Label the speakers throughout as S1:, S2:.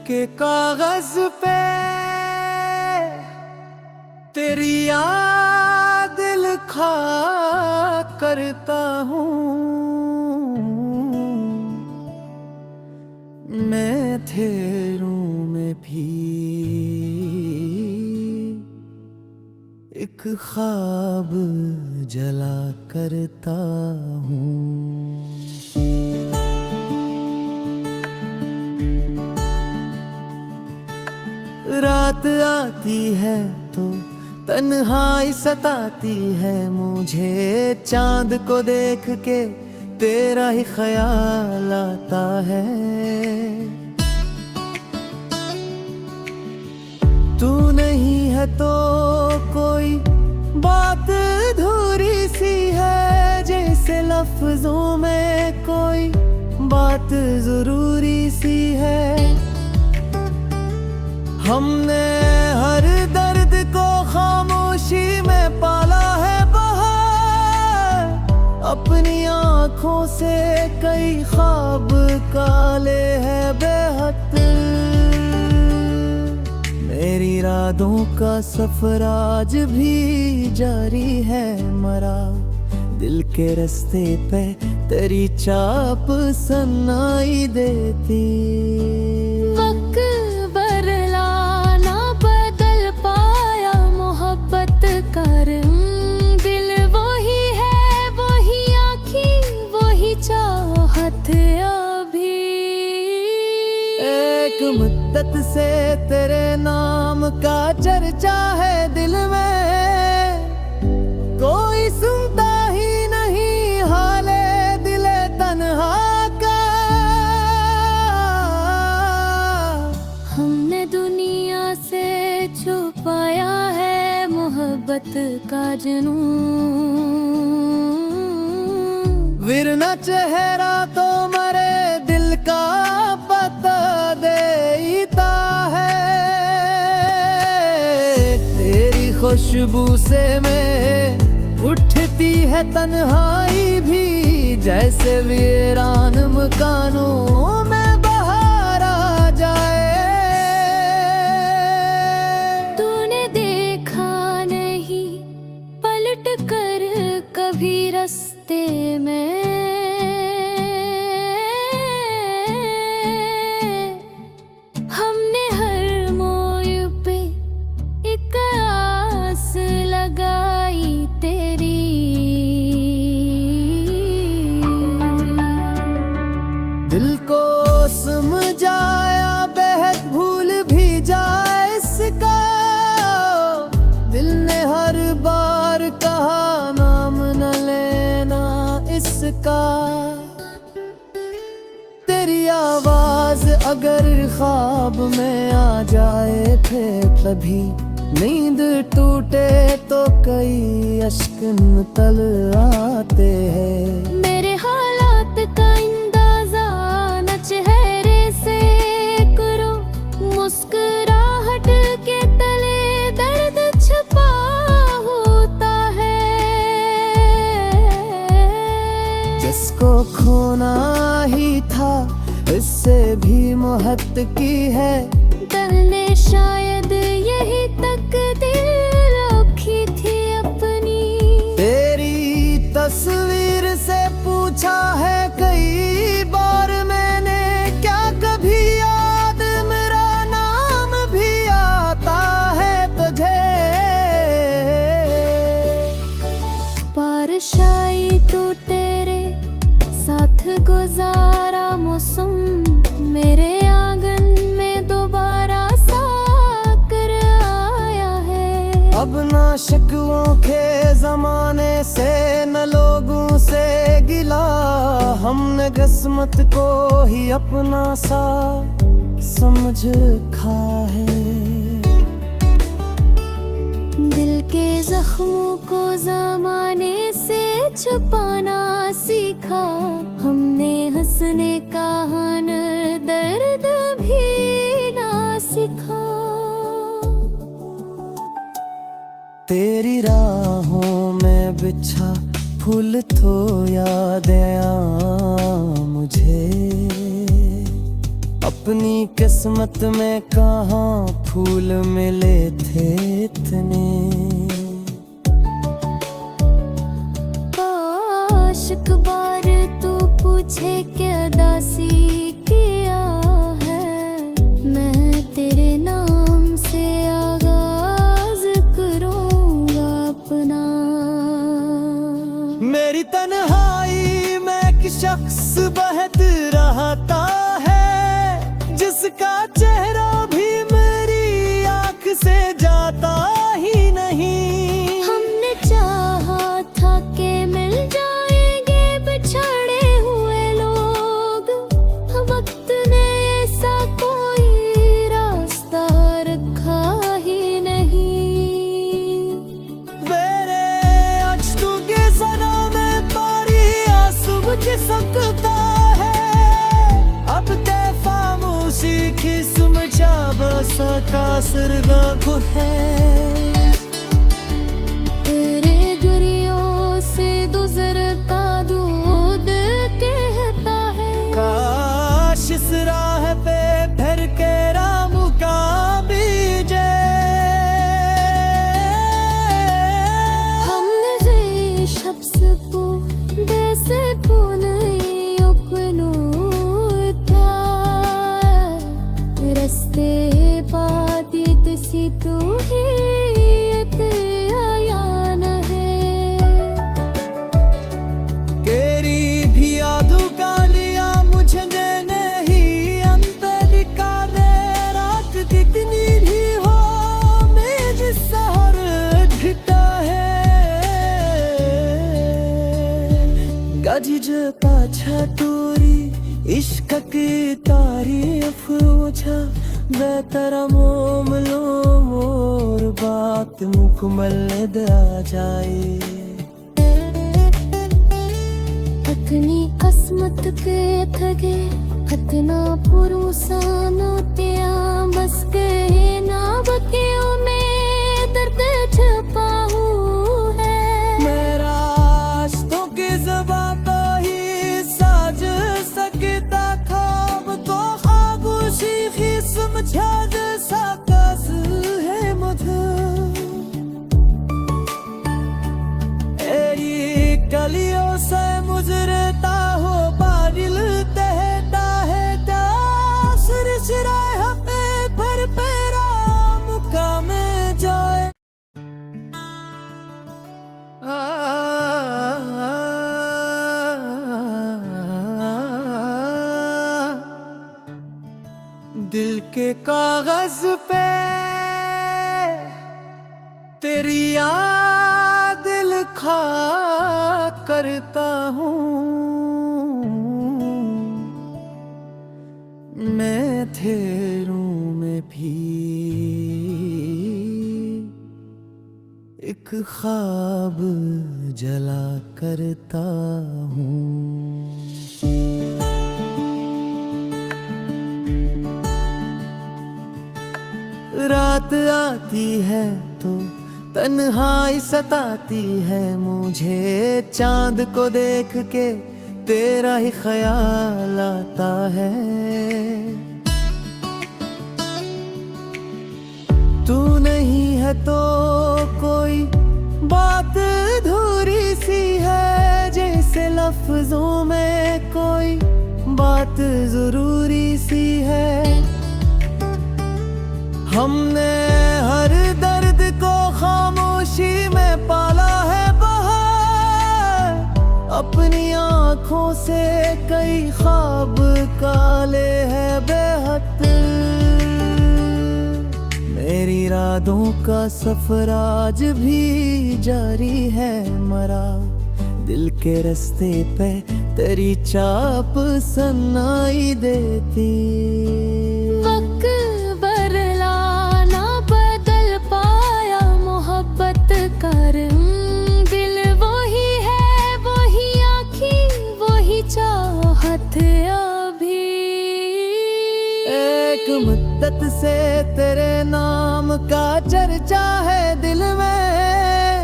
S1: के कागज पे तेरी याद लिखा करता हूँ। मैं अंधेरों में भी एक ख्वाब जला करता हूँ। रात आती है तो तन्हाई सताती है मुझे, चांद को देख के तेरा ही ख्याल आता है। तू नहीं है तो कोई बात अधूरी सी है, जैसे लफ्जों में कोई बात जरूरी सी है। हमने हर दर्द को खामोशी में पाला है बाहर, अपनी आँखों से कई ख्वाब काले हैं बेहद। मेरी रातों का सफर आज भी जारी है मरा, दिल के रास्ते पे तेरी चाप सनाई देती। एक मुद्दत से तेरे नाम का चर्चा है दिल में, कोई सुनता ही नहीं हाले दिले तन्हा का।
S2: हमने दुनिया से छुपाया है मोहब्बत का जुनून,
S1: विरना चेहरा तो मरे दिल का पता देता है। तेरी खुशबू से मैं उठती है तन्हाई भी, जैसे वीरान मकानों में बहार आ जाए।
S2: तूने देखा नहीं पलट कर कभी रास्ते में, हमने हर मोड़ पे एक आस लगाई तेरी।
S1: दिल को समझाया बेहद भूल भी जाए इसका, दिल ने हर बार कहा नाम न लेना इसका। तेरी आवाज अगर ख्वाब में आ जाए फिर कभी, नींद टूटे तो कई अश्क निकल आते हैं।
S2: मेरे हालात का अंदाजा न चेहरे से करो, मुस्कुराहट के तले दर्द छुपा होता है।
S1: जिसको खोना ही था इससे भी मोहब्बत की है,
S2: दिल ने शायद यही तकदीर लिखी थी अपनी।
S1: तेरी तस्वीर से पूछा है कई बार मैंने, क्या कभी याद मेरा नाम भी आता है तुझे।
S2: बारिश आई तो तेरे साथ गुजारा मौसम, मेरे आंगन में दोबारा साकर आया है।
S1: अब ना शिकवों के जमाने से न लोगों से गिला, हमने किस्मत को ही अपना सा समझ खा है।
S2: दिल के जख्मों को जमाने से छुपाना सीखा, हमने हंसने का हुनर दर्द भी ना सीखा।
S1: तेरी राहों में बिछा फूल तो याद आया मुझे, अपनी किस्मत में कहाँ फूल मिले थे इतने।
S2: काश एक बार तू पूछे क्या दासी किया है, मैं तेरे नाम से आगाज करूँगा अपना।
S1: मेरी तन्हाई में एक शख्स बहत रहता है, जिसका चेहरा भी मेरी आँख से जाता ही नहीं।
S2: हमने चाहा था कि मिल जाएंगे बिछड़े हुए लोग, वक्त ने ऐसा कोई रास्ता रखा ही नहीं।
S1: मेरे अश्कों के सना में पारी आंसू मुझे सकता है, अब ते खामोशी की समझा बसा का सरगा को है।
S2: तेरे गुरियों से गुजरता दूध कहता है,
S1: काश इस राह पे फिर के राम का बीजे।
S2: हमने ये शब्द को जैसे पुनः अपनो था, रस्ते पाती तसी तू ही आयान है।
S1: तेरी भी यादों का लिया मुझे नहीं अंतर का दे। रात कितनी भी हो मेरे सहर घिटा है, गाजी ज पाछा टूरी इश्क की तारीफ मुझा बेतरा मोम लो मोर बात मुकमल दा जाए।
S2: अतनी किस्मत के थगे अतना पुरुषानो त्या बस गए ना बतियों में दर्द छपा है।
S1: मेरा रास्तों की ज़बां तो ही साज सकता था, अब तो खामोशी ही समझा जैसा कास है मधुर। तेरी गलियों से गुजरता हो बादल तहता है, सिरसिराए पे भर पे राम का में जाए। दिल के कागज पे तेरी याद लिखा करता हूँ, मैं थेरों में भी एक ख्वाब जला करता हूँ। रात आती है तो तन्हाई सताती है मुझे, चांद को देख के तेरा ही ख्याल आता है। तू नहीं है तो कोई बात अधूरी सी है, जैसे लफ्जों में कोई बात जरूरी सी है। हमने हर दर्द को खामोशी में पाला है बाहर, अपनी आँखों से कई ख्वाब काले हैं बेहद। मेरी रातों का सफर आज भी जारी है मरा, दिल के रास्ते पे तेरी चाप सुनाई देती।
S2: वक्त बदलाना बदल पाया मोहब्बत का रंग, दिल वही है वही आँखें वही चाहत अभी।
S1: एक मुद्दत से तेरे नाम का चर्चा है दिल में,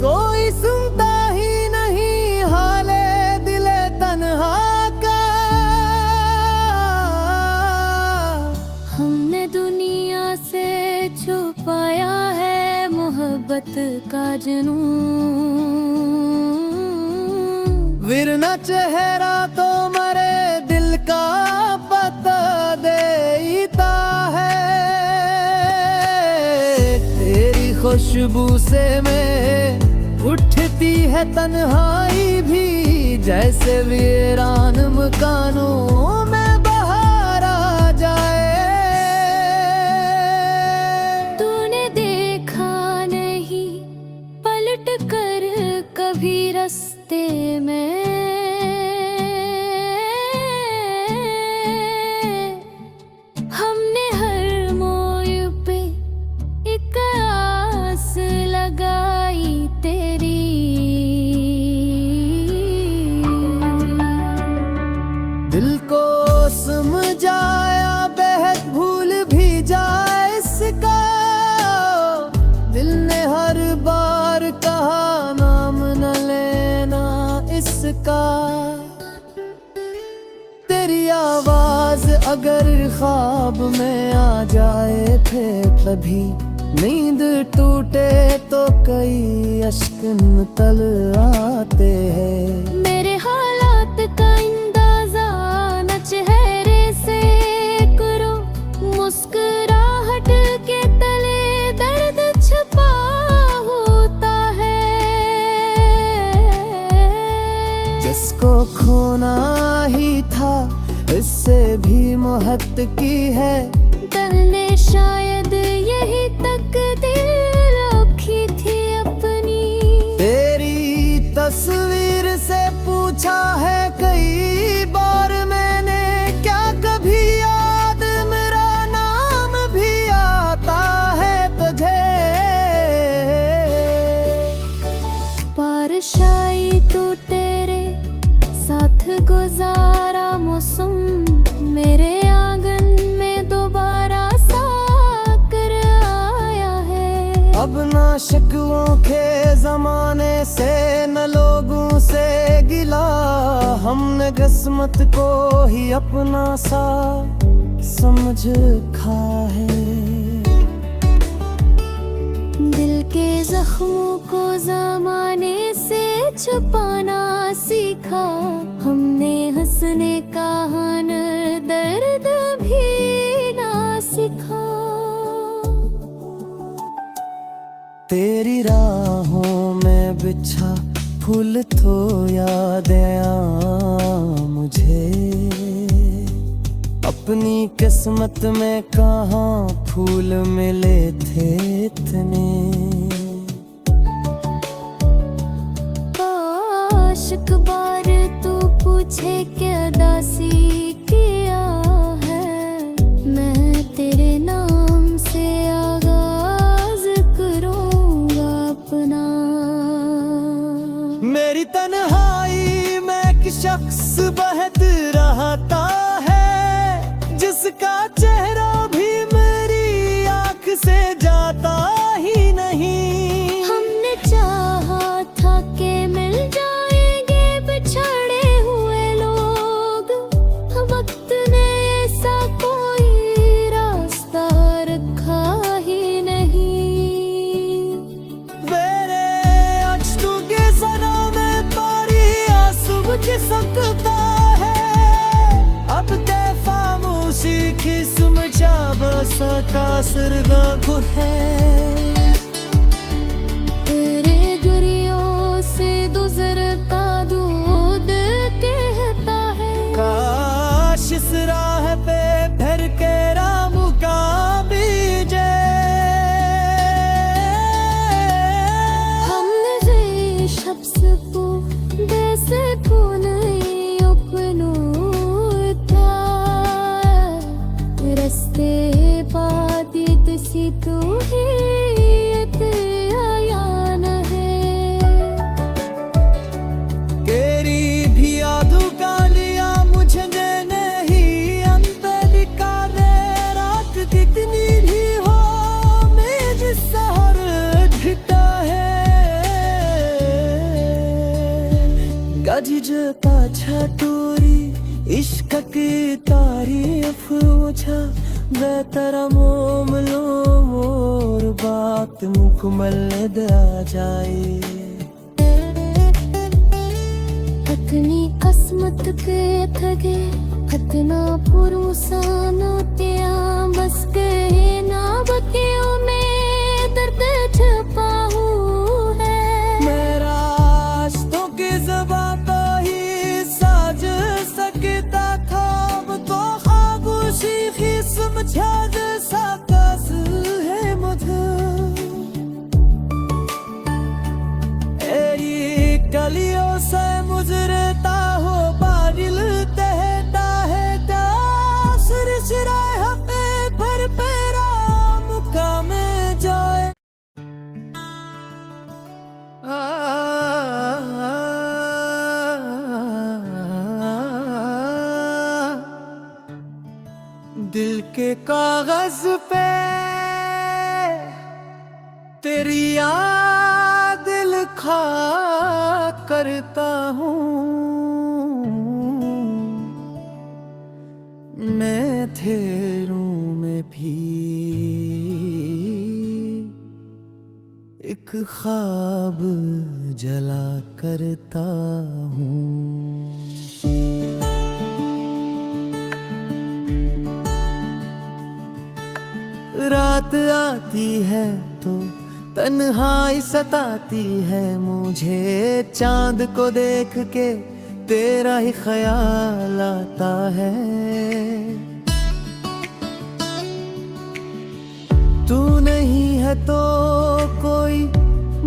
S1: कोई सुनता ही नहीं हाले दिले तन्हा का।
S2: मोहब्बत का जनू
S1: विरना चेहरा तो मरे दिल का पता देता है। तेरी खुशबू से मैं उठती है तन्हाई भी, जैसे वीरान मकानों में बहार आ जाए।
S2: तूने देखा नहीं पलट कर कभी रास्ते में, हमने हर मोड़ पे एक आस लगाई तेरी।
S1: दिल को समझाया बेहद भूल भी जाए इसका, दिल ने हर बार कहा नाम न लेना इसका। तेरी आवाज अगर ख्वाब में आ जाए थे कभी, नींद टूटे तो कई अश्क तल आते हैं।
S2: मेरे हालात का अंदाजा न चेहरे से करो, मुस्कुराहट के तले दर्द छुपा होता है।
S1: जिसको खोना ही था इससे भी मोहब्बत की है,
S2: दिल ने शायद यही तकदीर रखी थी अपनी।
S1: तेरी तस्वीर से पूछा है कई बार मैंने, क्या कभी याद मेरा नाम भी आता है तुझे।
S2: बारिश आई तो तेरे साथ गुजारा मौसम, मेरे आंगन में दोबारा साकर आया है।
S1: अब ना शिकवों के जमाने से न लोगों से गिला, हमने किस्मत को ही अपना सा समझ खा है।
S2: दिल के जख्मों को जमाने से छुपाना सीखा, हमने हंसने का हुनर दर्द भी ना सीखा।
S1: तेरी राहों में बिछा फूल तो याद आया मुझे, अपनी किस्मत में कहाँ फूल मिले थे इतने।
S2: आशिक बार तू पूछे क्या दासी किया है, मैं तेरे नाम से आगाज करूँगा अपना।
S1: मेरी तन्हाई में एक शख्स बहत रहता है, जिसका चेहरा भी मेरी आँख से जाता ही नहीं।
S2: हमने चाहा था कि मिल जाएंगे बिछड़े हुए लोग, वक्त ने ऐसा कोई रास्ता रखा ही नहीं।
S1: मेरे अश्कों के सनों में पारी आंसू बुझ सकता है, अब ते खामोशी की समझा बसा का सरगा है।
S2: तेरे गुरियों से गुजरता दूध कहता है,
S1: काश इस राह पे फिर के राम का बीजे।
S2: हमने ये शब्द को वैसे को नहीं अपनों था, रस्ते पाती तुसी तू ही आयान है।
S1: तेरी भी यादों का लिया मुझे नहीं अंत दिखा दे, रात कितनी भी हो मेरे सहर ढिटा है। गज पाछा टूरी इश्क की तारीफ मुझा, बेहतर मोम लो मोर बात बात मुकम्मल आ जाए।
S2: अपनी किस्मत पे थगे हतना पुरुषानो त्या बस कहे ना बतियों में दर्द छुपा है।
S1: मेरा रास्तों की ज़बां तो ही साज सकता था, अब तो खामोशी ही समझा जैसा कस है मुझे। एरी गलियों से गुजरता हो बादल तहता है सिरसिराए हक़े पर पैरा मुकाम जाए। दिल के कागज पे तेरी याद लिखा करता हूँ मैं, अंधेरों में भी एक ख्वाब जला करता हूँ। रात आती है तो तन्हाई सताती है मुझे, चांद को देख के तेरा ही ख्याल आता है। तू नहीं है तो कोई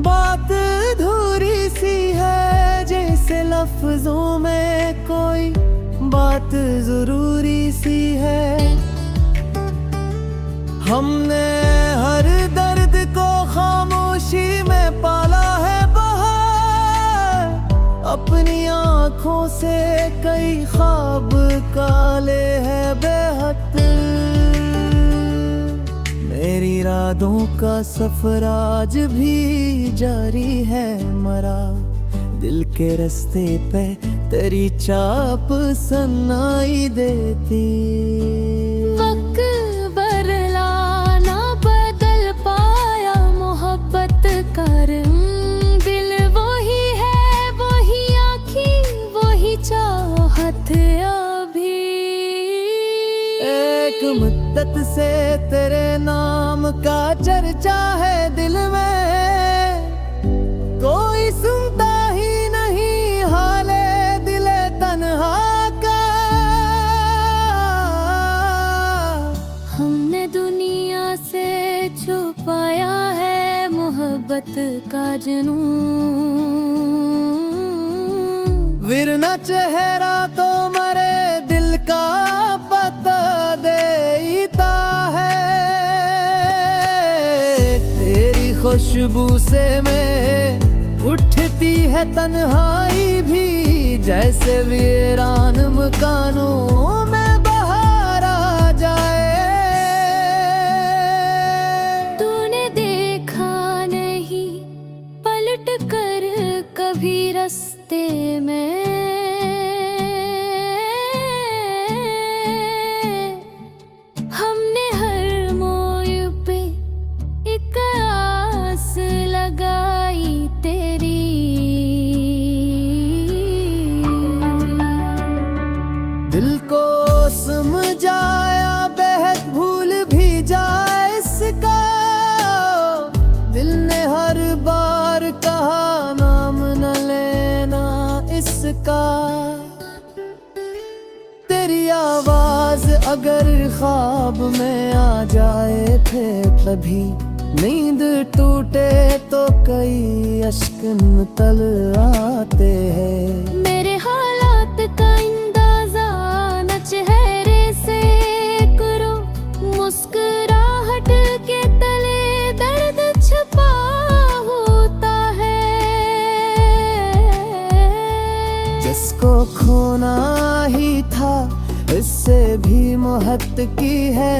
S1: बात अधूरी सी है, जैसे लफ्जों में कोई बात जरूरी सी है। हमने हर दर्द को खामोशी में पाला है बाहर, अपनी आँखों से कई ख्वाब काले हैं बेहद। मेरी रातों का सफर आज भी जारी है मरा, दिल के रास्ते पे तेरी चाप सुनाई देती।
S2: वक्त बदला ना बदल पाया मोहब्बत का रंग, दिल वही है वही आँखें वही चाहत अभी।
S1: एक मुद्दत से तेरे नाम का चर्चा है दिल में, कोई सुनता ही नहीं हाले दिले तन्हा का।
S2: हमने दुनिया से छुपाया है मोहब्बत का जुनून,
S1: विरना चेहरा तो मरे दिल का पता देता है। तेरी खुशबू से मैं उठती है तन्हाई भी, जैसे वीरान मकानों में बहार आ जाए।
S2: तूने देखा नहीं पलट कर कभी रास्ते में, हमने हर मोड़ पे एक आस लगाई तेरी।
S1: दिल को समझाया बेहद भूल भी जाए इसका, दिल ने हर बार कहा नाम न लेना इसका। तेरी आवाज अगर ख्वाब में आ जाए थे कभी, नींद टूटे तो कई अश्क तल आते हैं।
S2: मेरे हालात का अंदाजा न चेहरे से करो, मुस्कुराहट के तले दर्द छुपा होता है।
S1: जिसको खोना ही था इससे भी मोहब्बत की है,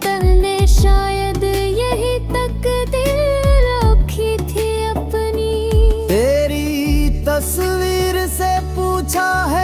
S2: दिल ने शायद यही तकदीर रखी थी अपनी।
S1: तेरी तस्वीर से पूछा है